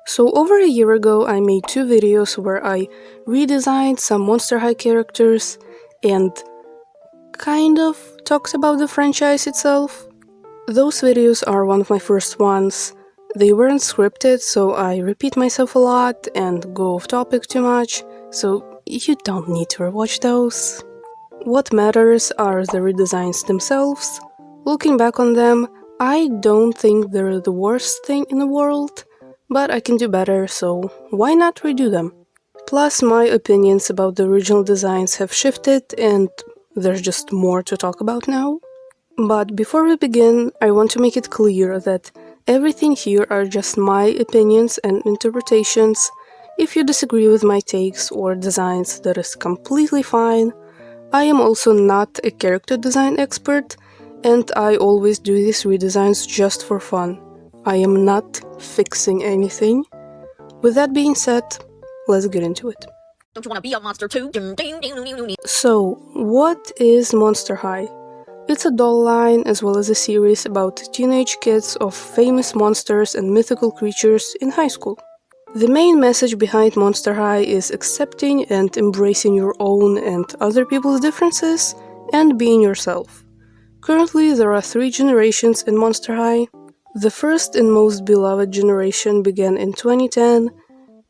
So over a year ago I made two videos where I redesigned some Monster High characters and kind of talked about the franchise itself. Those videos are one of my first ones. They weren't scripted, so I repeat myself a lot and go off topic too much, so you don't need to rewatch those. What matters are the redesigns themselves. Looking back on them, I don't think they're the worst thing in the world, but I can do better, so why not redo them? Plus, my opinions about the original designs have shifted, and there's just more to talk about now. But before we begin, I want to make it clear that everything here are just my opinions and interpretations. If you disagree with my takes or designs, that is completely fine. I am also not a character design expert, and I always do these redesigns just for fun. I am not fixing anything. With that being said, let's get into it. Don't you want to be a monster too? So, what is Monster High? It's a doll line as well as a series about teenage kids of famous monsters and mythical creatures in high school. The main message behind Monster High is accepting and embracing your own and other people's differences and being yourself. Currently, there are 3 generations in Monster High. The first and most beloved generation began in 2010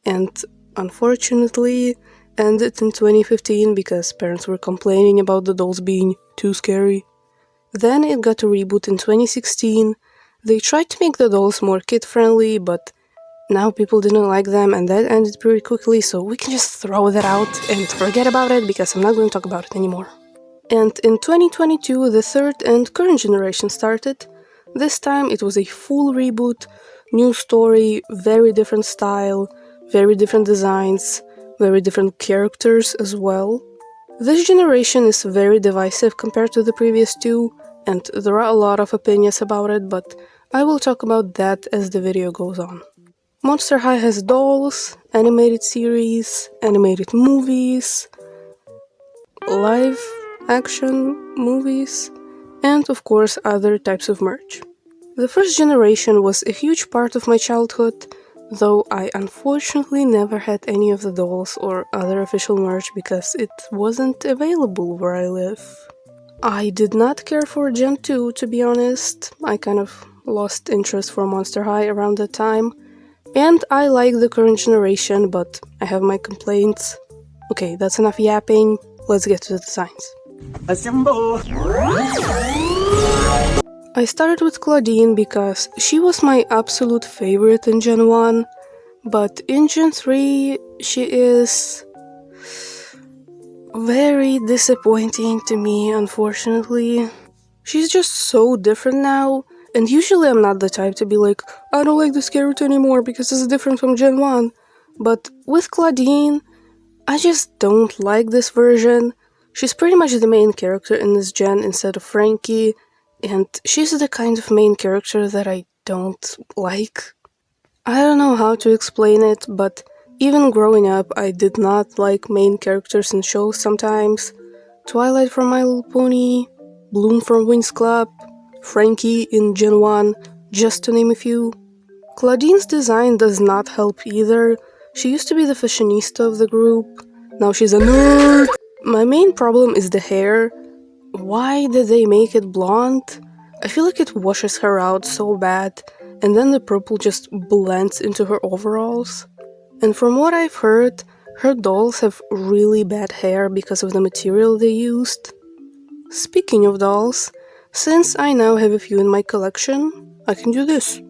and, unfortunately, ended in 2015 because parents were complaining about the dolls being too scary. Then it got a reboot in 2016. They tried to make the dolls more kid-friendly, but now people didn't like them and that ended pretty quickly, so we can just throw that out and forget about it because I'm not going to talk about it anymore. And in 2022, the third and current generation started. This time it was a full reboot, new story, very different style, very different designs, very different characters as well. This generation is very divisive compared to the previous two, and there are a lot of opinions about it, but I will talk about that as the video goes on. Monster High has dolls, animated series, animated movies, live action movies, and of course other types of merch. The first generation was a huge part of my childhood, though I unfortunately never had any of the dolls or other official merch because it wasn't available where I live. I did not care for Gen 2, to be honest. I kind of lost interest for Monster High around that time. And I like the current generation, but I have my complaints. Okay, that's enough yapping. Let's get to the designs. Assemble! I started with Claudine because she was my absolute favorite in Gen 1, but in Gen 3 she is very disappointing to me, unfortunately. She's just so different now, and usually I'm not the type to be like, I don't like this character anymore because it's different from Gen 1, but with Claudine, I just don't like this version. She's pretty much the main character in this gen instead of Frankie, and she's the kind of main character that I don't like. I don't know how to explain it, but even growing up, I did not like main characters in shows sometimes. Twilight from My Little Pony, Bloom from Winx Club, Frankie in Gen 1, just to name a few. Claudine's design does not help either. She used to be the fashionista of the group, now she's a nerd! My main problem is the hair. Why did they make it blonde? I feel like it washes her out so bad, and then the purple just blends into her overalls. And from what I've heard, her dolls have really bad hair because of the material they used. Speaking of dolls, since I now have a few in my collection, I can do this.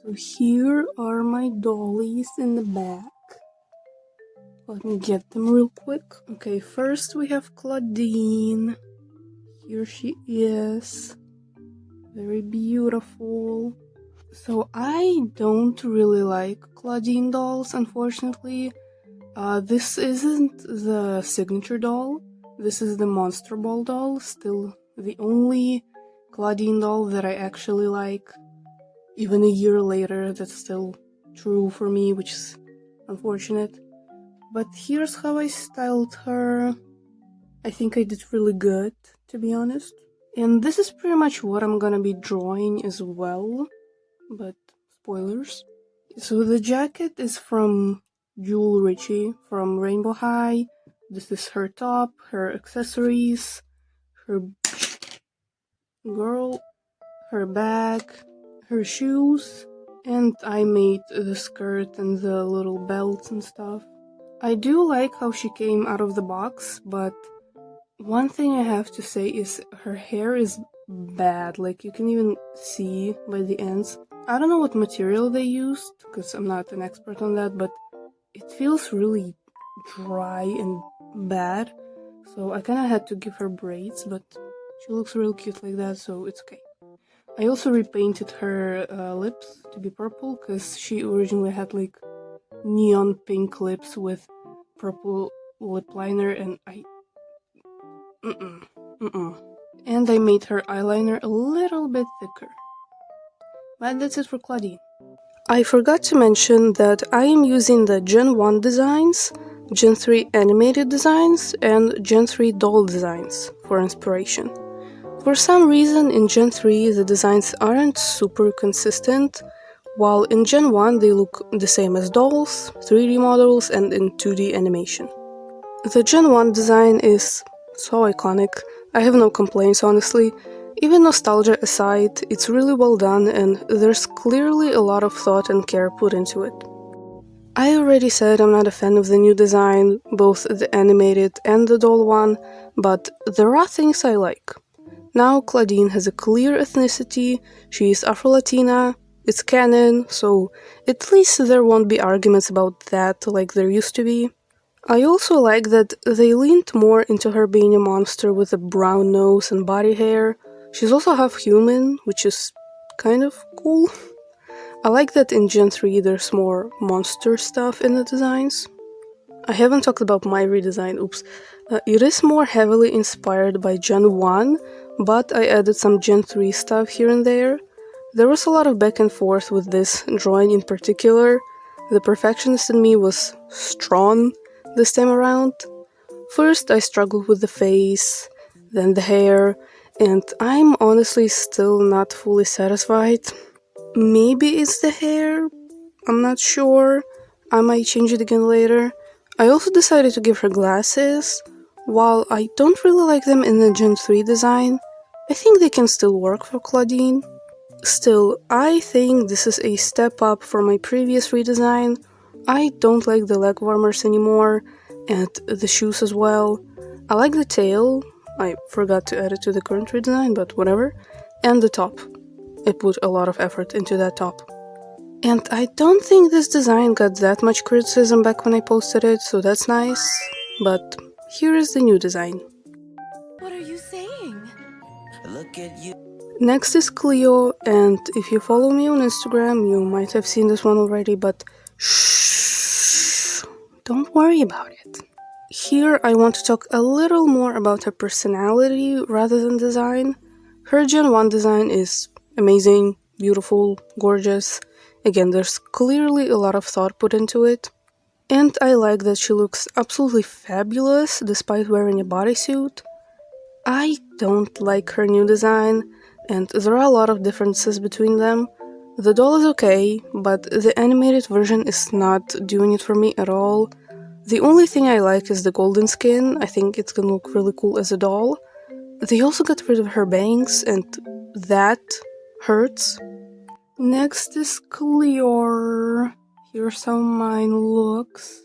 So here are my dollies in the back. Let me get them real quick. Okay, first we have Claudine. Here she is. Very beautiful. So I don't really like Claudine dolls, unfortunately. This isn't the signature doll. This is the Monster Ball doll, still the only Claudine doll that I actually like. Even a year later, that's still true for me, which is unfortunate. But here's how I styled her. I think I did really good, to be honest. And this is pretty much what I'm gonna be drawing as well. But spoilers. So the jacket is from Jewel Richie from Rainbow High. This is her top, her accessories, her girl, her bag, her shoes, and I made the skirt and the little belts and stuff. I do like how she came out of the box, but one thing I have to say is her hair is bad. Like, you can even see by the ends. I don't know what material they used, because I'm not an expert on that, but it feels really dry and bad. So I kinda had to give her braids, but she looks real cute like that, so it's okay. I also repainted her lips to be purple, because she originally had like neon pink lips with purple lip liner, and Mm-mm. And I made her eyeliner a little bit thicker. But that's it for Claudine. I forgot to mention that I am using the Gen 1 designs, Gen 3 animated designs, and Gen 3 doll designs for inspiration. For some reason, in Gen 3 the designs aren't super consistent, while in Gen 1 they look the same as dolls, 3D models, and in 2D animation. The Gen 1 design is so iconic. I have no complaints, honestly. Even nostalgia aside, it's really well done and there's clearly a lot of thought and care put into it. I already said I'm not a fan of the new design, both the animated and the doll one, but there are things I like. Now Claudine has a clear ethnicity, she is Afro-Latina, it's canon, so at least there won't be arguments about that like there used to be. I also like that they leaned more into her being a monster with a brown nose and body hair. She's also half human, which is kind of cool. I like that in Gen 3 there's more monster stuff in the designs. I haven't talked about my redesign, oops. It is more heavily inspired by Gen 1, but I added some Gen 3 stuff here and there. There was a lot of back and forth with this drawing in particular. The perfectionist in me was strong this time around. First, I struggled with the face, then the hair, and I'm honestly still not fully satisfied. Maybe it's the hair, I'm not sure. I might change it again later. I also decided to give her glasses. While I don't really like them in the Gen 3 design, I think they can still work for Claudine. Still, I think this is a step up from my previous redesign. I don't like the leg warmers anymore, and the shoes as well. I like the tail, I forgot to add it to the current redesign, but whatever, and the top. I put a lot of effort into that top. And I don't think this design got that much criticism back when I posted it, so that's nice. But here is the new design. What are you saying? Look at you. Next is Cleo, and if you follow me on Instagram, you might have seen this one already, but shh, don't worry about it. Here I want to talk a little more about her personality rather than design. Her Gen 1 design is amazing, beautiful, gorgeous. Again, there's clearly a lot of thought put into it. And I like that she looks absolutely fabulous despite wearing a bodysuit. I don't like her new design, and there are a lot of differences between them. The doll is okay, but the animated version is not doing it for me at all. The only thing I like is the golden skin. I think it's gonna look really cool as a doll. They also got rid of her bangs, and that hurts. Next is Cleo. Here's how mine looks.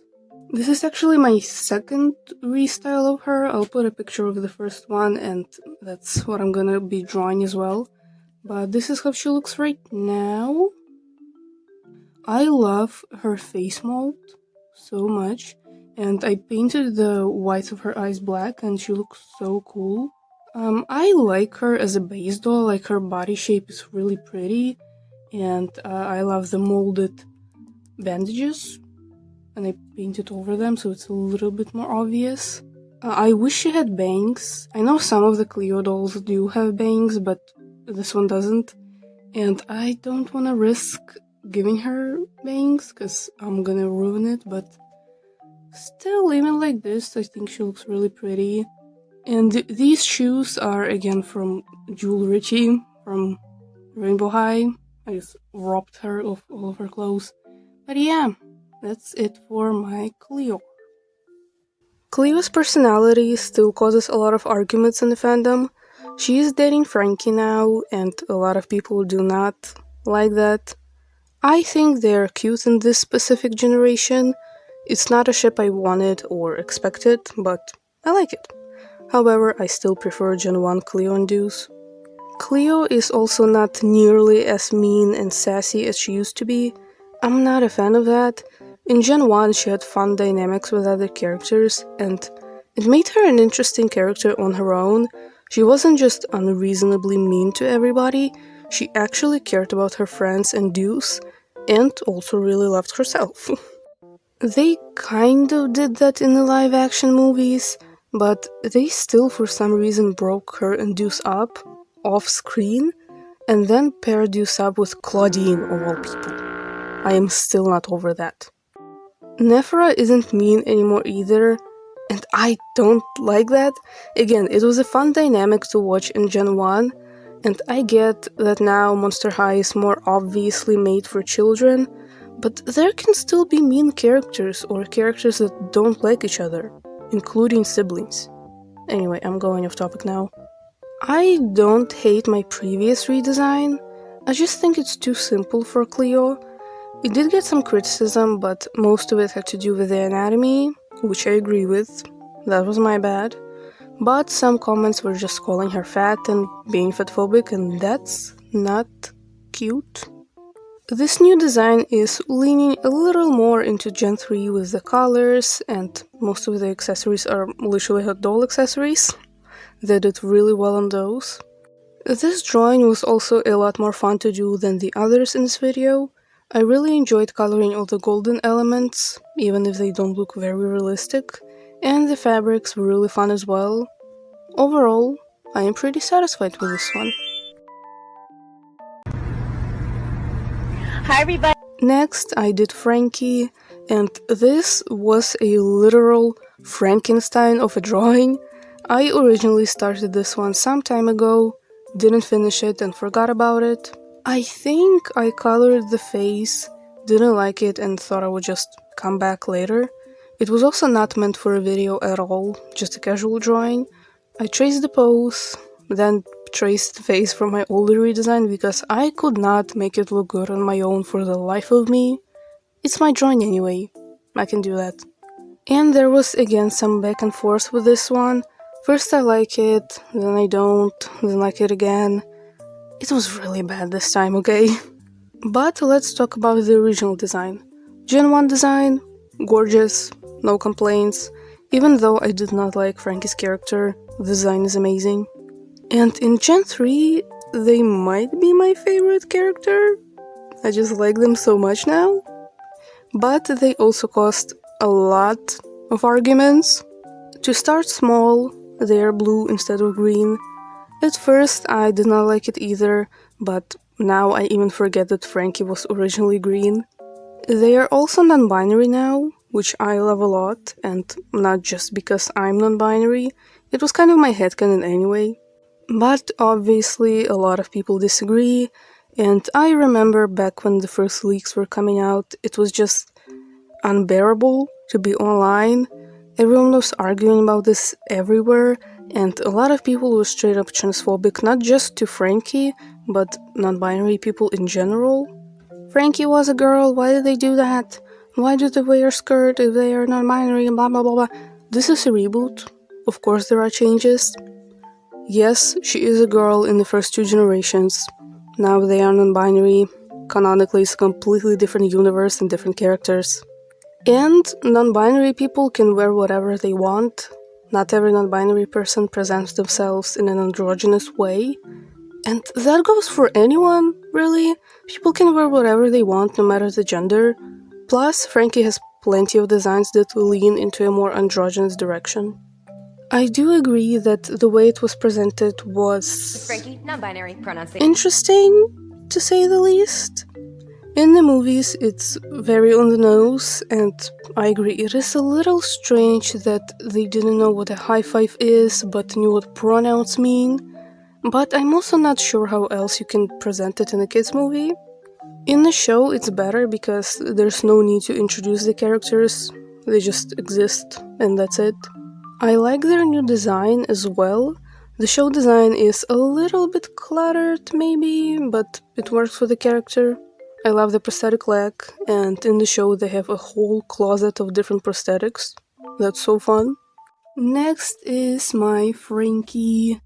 This is actually my second restyle of her. I'll put a picture of the first one, and that's what I'm gonna be drawing as well. But this is how she looks right now. I love her face mold so much, and I painted the whites of her eyes black, and she looks so cool. I like her as a base doll, like her body shape is really pretty, and I love the molded bandages, and I painted over them so it's a little bit more obvious. I wish she had bangs. I know some of the Cleo dolls do have bangs, but this one doesn't, and I don't want to risk giving her bangs because I'm gonna ruin it, but still, even like this, I think she looks really pretty. And these shoes are again from Jewel Richie from Rainbow High. I just robbed her of all of her clothes. But yeah, that's it for my Cleo. Cleo's personality still causes a lot of arguments in the fandom. She is dating Frankie now, and a lot of people do not like that. I think they're cute in this specific generation. It's not a ship I wanted or expected, but I like it. However, I still prefer Gen 1 Cleo and Deuce. Cleo is also not nearly as mean and sassy as she used to be. I'm not a fan of that. In Gen 1, she had fun dynamics with other characters, and it made her an interesting character on her own. She wasn't just unreasonably mean to everybody, she actually cared about her friends and Deuce, and also really loved herself. They kind of did that in the live action movies, but they still for some reason broke her and Deuce up off screen and then paired Deuce up with Claudine of all people. I am still not over that. Nephra isn't mean anymore either, and I don't like that. Again, it was a fun dynamic to watch in Gen 1, and I get that now Monster High is more obviously made for children, but there can still be mean characters or characters that don't like each other, including siblings. Anyway, I'm going off topic now. I don't hate my previous redesign, I just think it's too simple for Cleo. It did get some criticism, but most of it had to do with the anatomy, which I agree with. That was my bad. But some comments were just calling her fat and being fatphobic, and that's not cute. This new design is leaning a little more into Gen 3 with the colors, and most of the accessories are literally hot doll accessories. They did really well on those. This drawing was also a lot more fun to do than the others in this video. I really enjoyed coloring all the golden elements, even if they don't look very realistic, and the fabrics were really fun as well. Overall, I am pretty satisfied with this one. Hi, everybody. Next, I did Frankie, and this was a literal Frankenstein of a drawing. I originally started this one some time ago, didn't finish it and forgot about it. I think I colored the face, didn't like it and thought I would just come back later. It was also not meant for a video at all, just a casual drawing. I traced the pose, then traced the face from my older redesign because I could not make it look good on my own for the life of me. It's my drawing anyway, I can do that. And there was again some back and forth with this one. First I like it, then I don't, then like it again. It was really bad this time, okay? But let's talk about the original design. Gen 1 design, gorgeous, no complaints. Even though I did not like Frankie's character, the design is amazing. And in Gen 3, they might be my favorite character. I just like them so much now. But they also caused a lot of arguments. To start small, they are blue instead of green. At first, I did not like it either, but now I even forget that Frankie was originally green. They are also non-binary now, which I love a lot, and not just because I'm non-binary, it was kind of my headcanon anyway. But obviously, a lot of people disagree, and I remember back when the first leaks were coming out, it was just unbearable to be online. Everyone was arguing about this everywhere, and a lot of people were straight up transphobic, not just to Frankie, but non-binary people in general. Frankie was a girl, why did they do that? Why do they wear a skirt if they are non-binary and blah blah blah blah. This is a reboot. Of course there are changes. Yes, she is a girl in the first two generations. Now they are non-binary. Canonically, it's a completely different universe and different characters. And non-binary people can wear whatever they want. Not every non-binary person presents themselves in an androgynous way. And that goes for anyone, really. People can wear whatever they want, no matter the gender. Plus, Frankie has plenty of designs that will lean into a more androgynous direction. I do agree that the way it was presented was Frankie, non-binary, pronouns. interesting, to say the least. In the movies, it's very on the nose, and I agree, it is a little strange that they didn't know what a high five is, but knew what pronouns mean. But I'm also not sure how else you can present it in a kids' movie. In the show, it's better because there's no need to introduce the characters, they just exist, and that's it. I like their new design as well. The show design is a little bit cluttered, maybe, but it works for the character. I love the prosthetic leg, and in the show, they have a whole closet of different prosthetics. That's so fun. Next is my Frankie.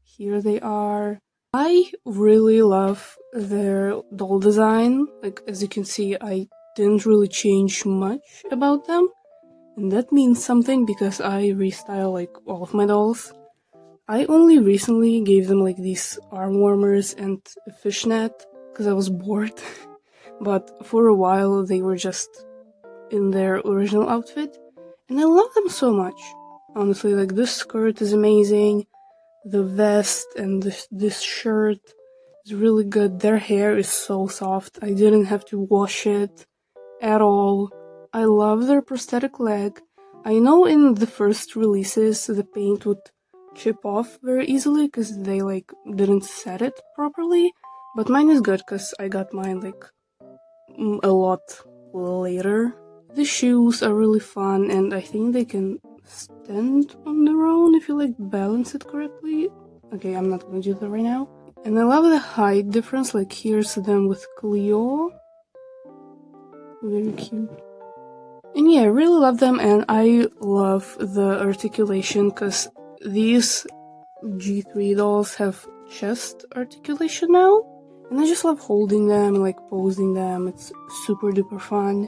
Here they are. I really love their doll design. Like, as you can see, I didn't really change much about them. And that means something because I restyle like all of my dolls. I only recently gave them like these arm warmers and a fishnet because I was bored. But for a while they were just in their original outfit. And I love them so much. Honestly, like this skirt is amazing. The vest and this shirt is really good. Their hair is so soft. I didn't have to wash it at all. I love their prosthetic leg. I know in the first releases the paint would chip off very easily because they like didn't set it properly, but mine is good because I got mine like a lot later. The shoes are really fun and I think they can stand on their own if you like balance it correctly. Okay, I'm not gonna do that right now. And I love the height difference, like here's them with Cleo. Very cute. And yeah, I really love them and I love the articulation because these G3 dolls have chest articulation now. And I just love holding them and like posing them. It's super duper fun.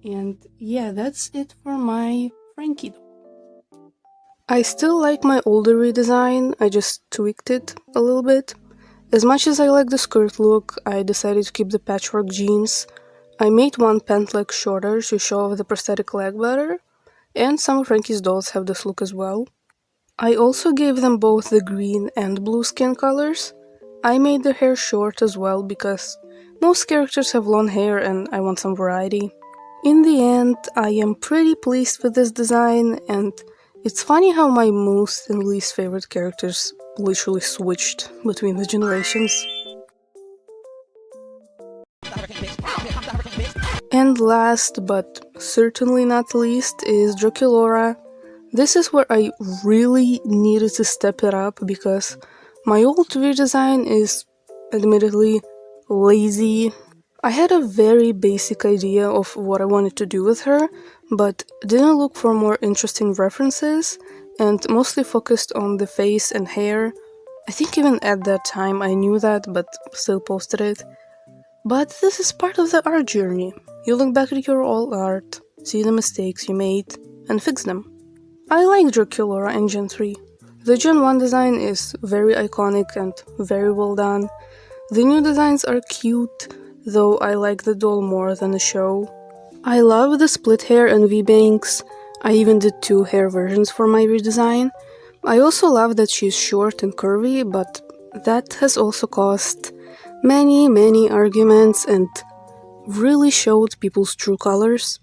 And yeah, that's it for my Frankie doll. I still like my older redesign, I just tweaked it a little bit. As much as I like the skirt look, I decided to keep the patchwork jeans. I made one pant leg shorter to show off the prosthetic leg better, and some of Frankie's dolls have this look as well. I also gave them both the green and blue skin colors. I made their hair short as well because most characters have long hair and I want some variety. In the end, I am pretty pleased with this design, and it's funny how my most and least favorite characters literally switched between the generations. And last, but certainly not least, is Draculaura. This is where I really needed to step it up because my old redesign is admittedly lazy. I had a very basic idea of what I wanted to do with her, but didn't look for more interesting references and mostly focused on the face and hair. I think even at that time I knew that, but still posted it. But this is part of the art journey. You look back at your old art, see the mistakes you made, and fix them. I like Draculaura in Gen 3. The Gen 1 design is very iconic and very well done. The new designs are cute, though I like the doll more than the show. I love the split hair and V-bangs. I even did 2 hair versions for my redesign. I also love that she's short and curvy, but that has also caused many arguments and really showed people's true colors.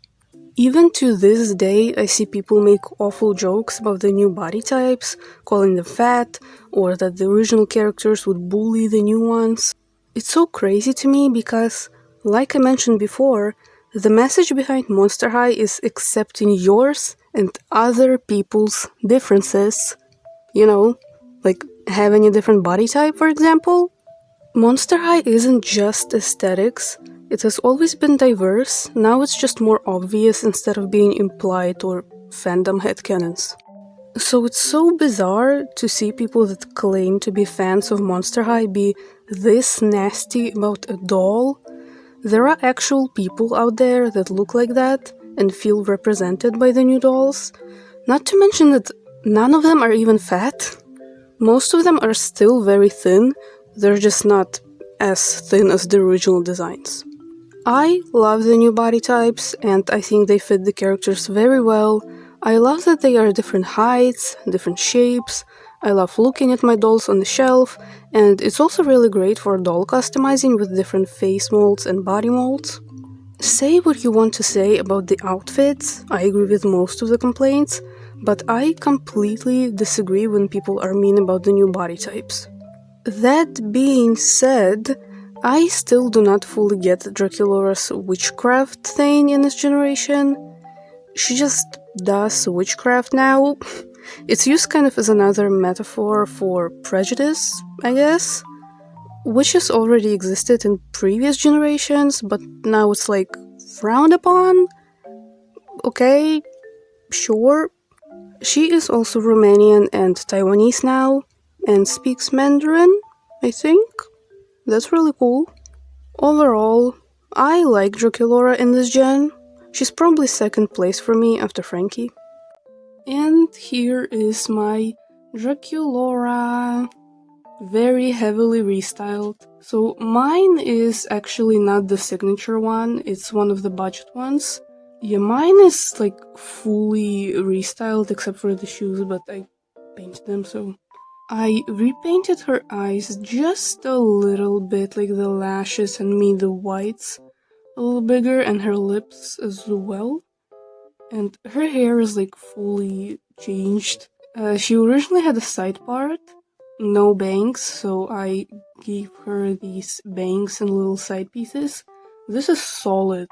Even to this day, I see people make awful jokes about the new body types, calling them fat, or that the original characters would bully the new ones. It's so crazy to me because, like I mentioned before, the message behind Monster High is accepting yours and other people's differences. You know, like having a different body type, for example. Monster High isn't just aesthetics, it has always been diverse, now it's just more obvious instead of being implied or fandom headcanons. So it's so bizarre to see people that claim to be fans of Monster High be this nasty about a doll. There are actual people out there that look like that and feel represented by the new dolls. Not to mention that none of them are even fat. Most of them are still very thin, they're just not as thin as the original designs. I love the new body types and I think they fit the characters very well. I love that they are different heights, different shapes. I love looking at my dolls on the shelf, and it's also really great for doll customizing with different face molds and body molds. Say what you want to say about the outfits, I agree with most of the complaints, but I completely disagree when people are mean about the new body types. That being said, I still do not fully get Draculaura's witchcraft thing in this generation. She just does witchcraft now. It's used kind of as another metaphor for prejudice, I guess. Witches already existed in previous generations, but now it's like frowned upon? Okay, sure. She is also Romanian and Taiwanese now, and speaks Mandarin, I think. That's really cool. Overall, I like Draculaura in this gen. She's probably second place for me after Frankie. And here is my Draculaura. Very heavily restyled. So mine is actually not the signature one, it's one of the budget ones. Yeah, mine is like fully restyled except for the shoes, but I painted them, so... I repainted her eyes just a little bit, like the lashes, and made the whites a little bigger, and her lips as well. And her hair is like fully changed. She originally had a side part, no bangs, so I gave her these bangs and little side pieces. This is solid.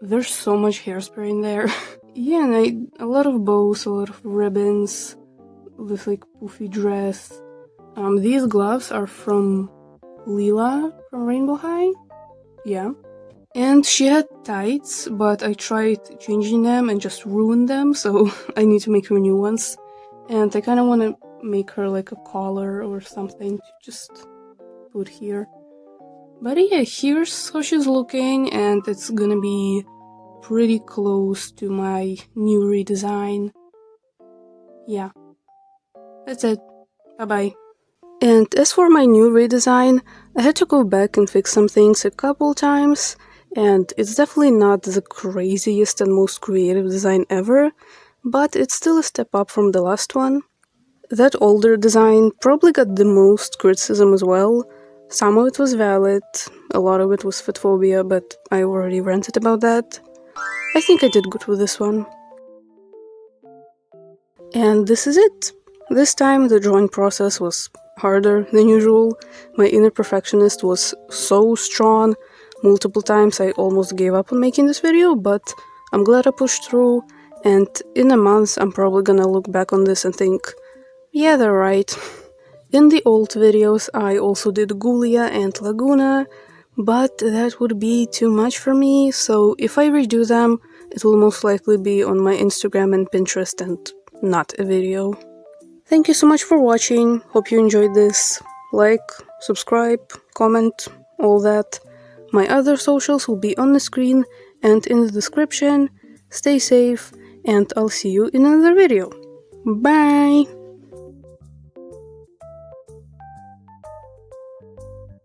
There's so much hairspray in there. Yeah, and a lot of bows, a lot of ribbons, this like poofy dress. These gloves are from Lila from Rainbow High. Yeah. And she had tights, but I tried changing them and just ruined them, so I need to make her new ones. And I kind of want to make her like a collar or something to just put here. But yeah, here's how she's looking, and it's gonna be pretty close to my new redesign. Yeah. That's it. Bye-bye. And as for my new redesign, I had to go back and fix some things a couple times, and it's definitely not the craziest and most creative design ever, but it's still a step up from the last one. That older design probably got the most criticism as well. Some of it was valid, a lot of it was fatphobia, but I already ranted about that. I think I did good with this one. And this is it. This time the drawing process was harder than usual. My inner perfectionist was so strong. Multiple times I almost gave up on making this video, but I'm glad I pushed through, and in a month I'm probably gonna look back on this and think, yeah, they're right. In the old videos I also did Gulia and Laguna, but that would be too much for me, so if I redo them, it will most likely be on my Instagram and Pinterest and not a video. Thank you so much for watching, hope you enjoyed this. Like, subscribe, comment, all that. My other socials will be on the screen and in the description. Stay safe, and I'll see you in another video. Bye!